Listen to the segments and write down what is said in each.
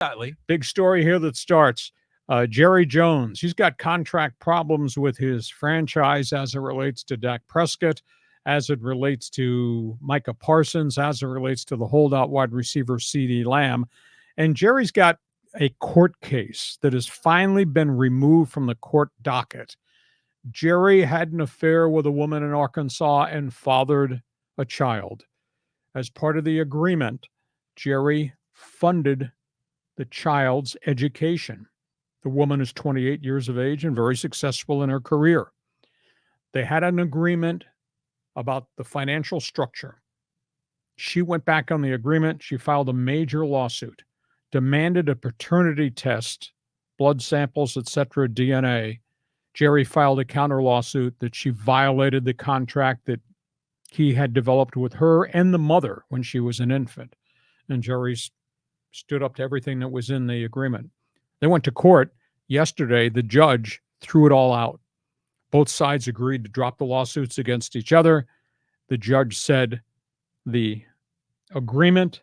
Exactly. Big story here that starts. Jerry Jones, he's got contract problems with his franchise as it relates to Dak Prescott, as it relates to Micah Parsons, as it relates to the holdout wide receiver CeeDee Lamb. And Jerry's got a court case that has finally been removed from the court docket. Jerry had an affair with a woman in Arkansas and fathered a child. As part of the agreement, Jerry funded the child's education. The woman is 28 years of age and very successful in her career. They had an agreement about the financial structure. She went back on the agreement. She filed a major lawsuit, demanded a paternity test, blood samples, etc., DNA. Jerry filed a counter lawsuit that she violated the contract that he had developed with her and the mother when she was an infant. And Jerry stood up to everything that was in the agreement. They went to court yesterday. The judge threw it all out. Both sides agreed to drop the lawsuits against each other. The judge said the agreement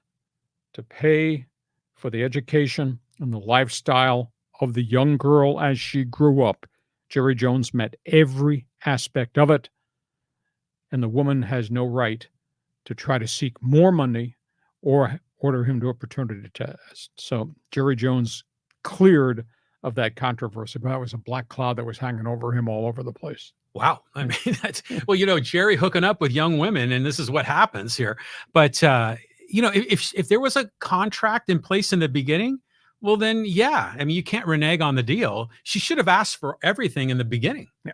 to pay for the education and the lifestyle of the young girl as she grew up, Jerry Jones met every aspect of it, and the woman has no right to try to seek more money or order him to a paternity test. So Jerry Jones cleared of that controversy, but that was a black cloud that was hanging over him all over the place. Wow. I mean, that's, well, Jerry hooking up with young women, and this is what happens here. But, if there was a contract in place in the beginning, well, then, yeah. I mean, you can't renege on the deal. She should have asked for everything in the beginning. Yeah.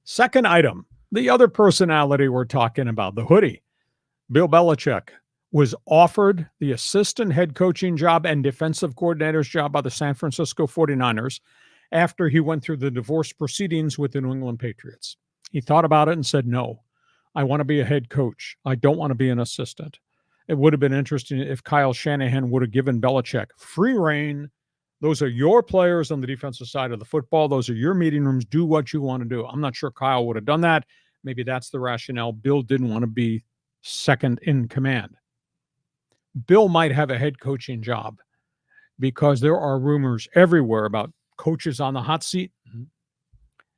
Second item, the other personality we're talking about, the hoodie. Bill Belichick was offered the assistant head coaching job and defensive coordinator's job by the San Francisco 49ers after he went through the divorce proceedings with the New England Patriots. He thought about it and said, no, I want to be a head coach. I don't want to be an assistant. It would have been interesting if Kyle Shanahan would have given Belichick free rein. Those are your players on the defensive side of the football. Those are your meeting rooms. Do what you want to do. I'm not sure Kyle would have done that. Maybe that's the rationale. Bill didn't want to be second in command. Bill might have a head coaching job because there are rumors everywhere about coaches on the hot seat. Mm-hmm.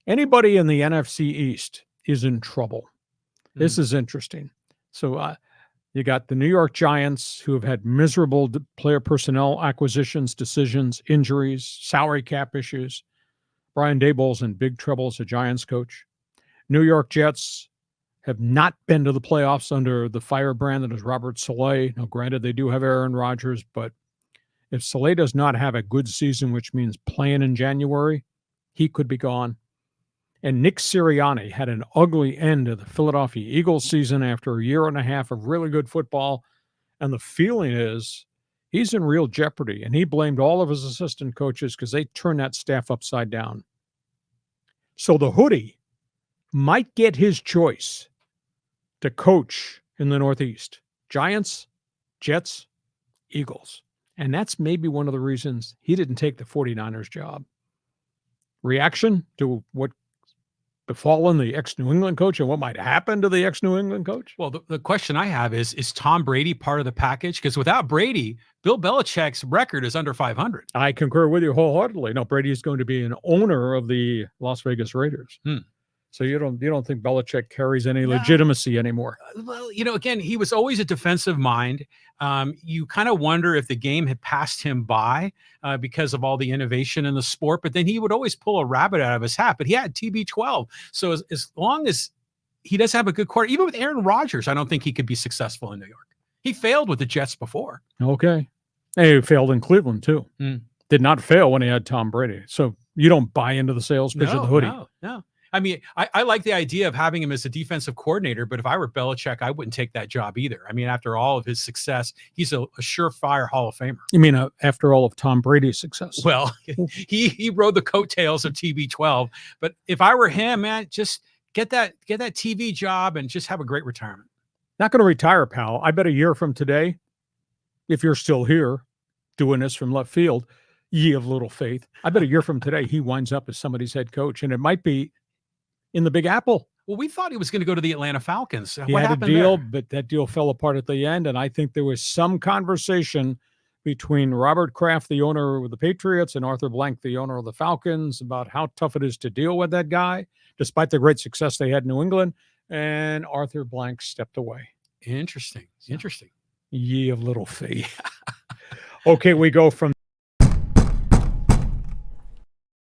Anybody in the NFC East is in trouble. Mm-hmm. This is interesting. So you got the New York Giants, who have had miserable player personnel acquisitions, decisions, injuries, salary cap issues. Brian Daboll's in big trouble as a Giants coach. New York Jets have not been to the playoffs under the firebrand that is Robert Saleh. Now, granted, they do have Aaron Rodgers, but if Saleh does not have a good season, which means playing in January, he could be gone. And Nick Sirianni had an ugly end of the Philadelphia Eagles season after a year and a half of really good football. And the feeling is he's in real jeopardy. And he blamed all of his assistant coaches because they turned that staff upside down. So the hoodie might get his choice to coach in the Northeast. Giants, Jets, Eagles. And that's maybe one of the reasons he didn't take the 49ers job. Reaction to what befallen the ex-New England coach and what might happen to the ex-New England coach? Well, the question I have is Tom Brady part of the package? Because without Brady, Bill Belichick's record is under 500. I concur with you wholeheartedly. No, Brady is going to be an owner of the Las Vegas Raiders. So you don't think Belichick carries any legitimacy anymore? Well, again, he was always a defensive mind. You kind of wonder if the game had passed him by because of all the innovation in the sport, but then he would always pull a rabbit out of his hat. But he had TB12. So as long as he does have a good quarter, even with Aaron Rodgers, I don't think he could be successful in New York. He failed with the Jets before. Okay. He failed in Cleveland too. Did not fail when he had Tom Brady. So you don't buy into the sales pitch of the hoodie. No. I mean, I like the idea of having him as a defensive coordinator, but if I were Belichick, I wouldn't take that job either. I mean, after all of his success, he's a surefire Hall of Famer. You mean after all of Tom Brady's success? Well, he rode the coattails of TB12, but if I were him, man, just get that TV job and just have a great retirement. Not going to retire, pal. I bet a year from today, if you're still here doing this from left field, ye of little faith, I bet a year from today, he winds up as somebody's head coach, and it might be in the Big Apple. Well, we thought he was going to go to the Atlanta Falcons. He had a deal, but that deal fell apart at the end. And I think there was some conversation between Robert Kraft, the owner of the Patriots, and Arthur Blank, the owner of the Falcons, about how tough it is to deal with that guy, despite the great success they had in New England. And Arthur Blank stepped away. Interesting. Interesting. Ye of little faith. Okay, we go from